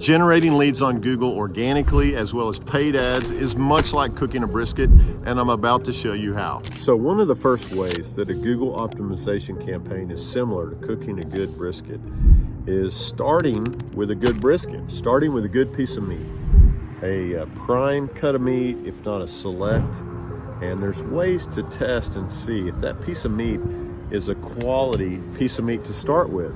Generating leads on Google organically as well as paid ads is much like cooking a brisket, and I'm about to show you how. So one of the first ways that a Google optimization campaign is similar to cooking a good brisket is starting with a good brisket, starting with a good piece of meat, a prime cut of meat, if not a select. And there's ways to test and see if that piece of meat is a quality piece of meat to start with.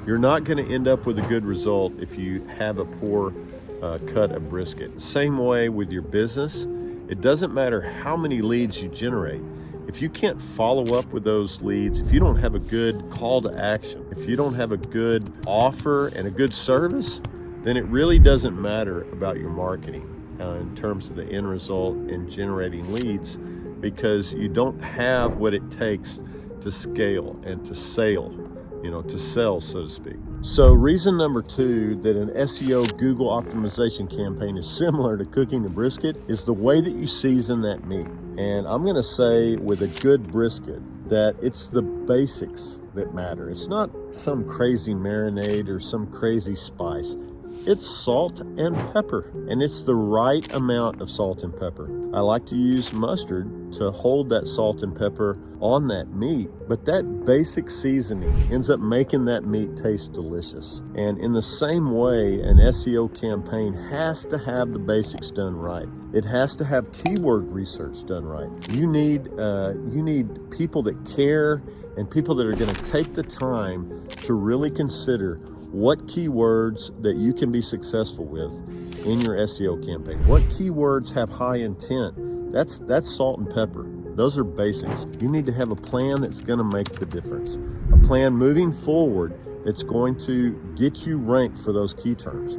You're not going to end up with a good result if you have a poor cut of brisket. Same way with your business. It doesn't matter how many leads you generate. If you can't follow up with those leads, if you don't have a good call to action, if you don't have a good offer and a good service, then it really doesn't matter about your marketing in terms of the end result in generating leads, because you don't have what it takes to scale and to sell, so to speak. So reason number 2 that an SEO Google optimization campaign is similar to cooking a brisket is the way that you season that meat. And I'm gonna say with a good brisket that it's the basics that matter. It's not some crazy marinade or some crazy spice. It's salt and pepper, and it's the right amount of salt and pepper. I like to use mustard to hold that salt and pepper on that meat, but that basic seasoning ends up making that meat taste delicious. And in the same way, an SEO campaign has to have the basics done right. It has to have keyword research done right. You need people that care and people that are going to take the time to really consider what keywords that you can be successful with in your SEO campaign. What keywords have high intent? That's salt and pepper. Those are basics. You need to have a plan that's going to make the difference. A plan moving forward that's going to get you ranked for those key terms.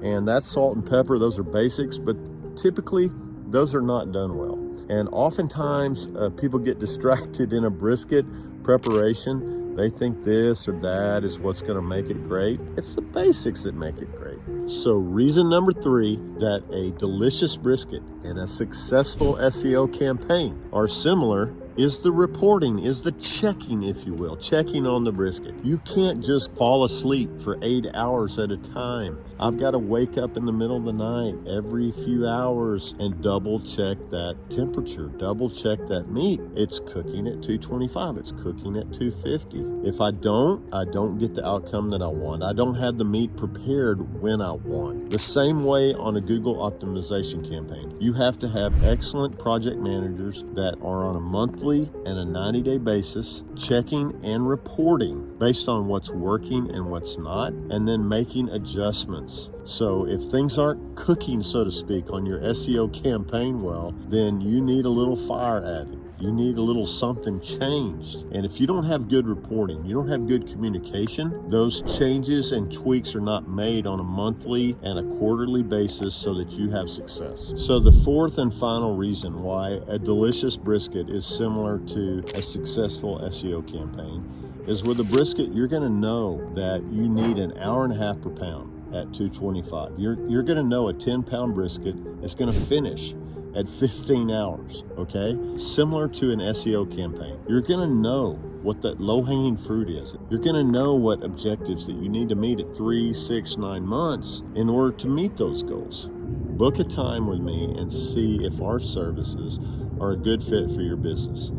And that's salt and pepper. Those are basics, but typically those are not done well. And oftentimes people get distracted in a brisket preparation. They think this or that is what's going to make it great. It's the basics that make it great. So reason number 3 that a delicious brisket and a successful SEO campaign are similar is the reporting, is the checking, if you will, checking on the brisket. You can't just fall asleep for 8 hours at a time. I've got to wake up in the middle of the night every few hours and double check that temperature, double check that meat. It's cooking at 225, it's cooking at 250. If I don't get the outcome that I want. I don't have the meat prepared when I want. The same way on a Google optimization campaign. You have to have excellent project managers that are on a monthly and a 90-day basis, checking and reporting based on what's working and what's not, and then making adjustments. So if things aren't cooking, so to speak, on your SEO campaign well, then you need a little fire added. You need a little something changed. And if you don't have good reporting, you don't have good communication, those changes and tweaks are not made on a monthly and a quarterly basis so that you have success. So the 4th and final reason why a delicious brisket is similar to a successful SEO campaign is with a brisket, you're gonna know that you need an hour and a half per pound at 225. You're gonna know a 10-pound brisket is gonna finish at 15 hours, okay? Similar to an SEO campaign. You're gonna know what that low-hanging fruit is. You're gonna know what objectives that you need to meet at 3, 6, 9 months in order to meet those goals. Book a time with me and see if our services are a good fit for your business.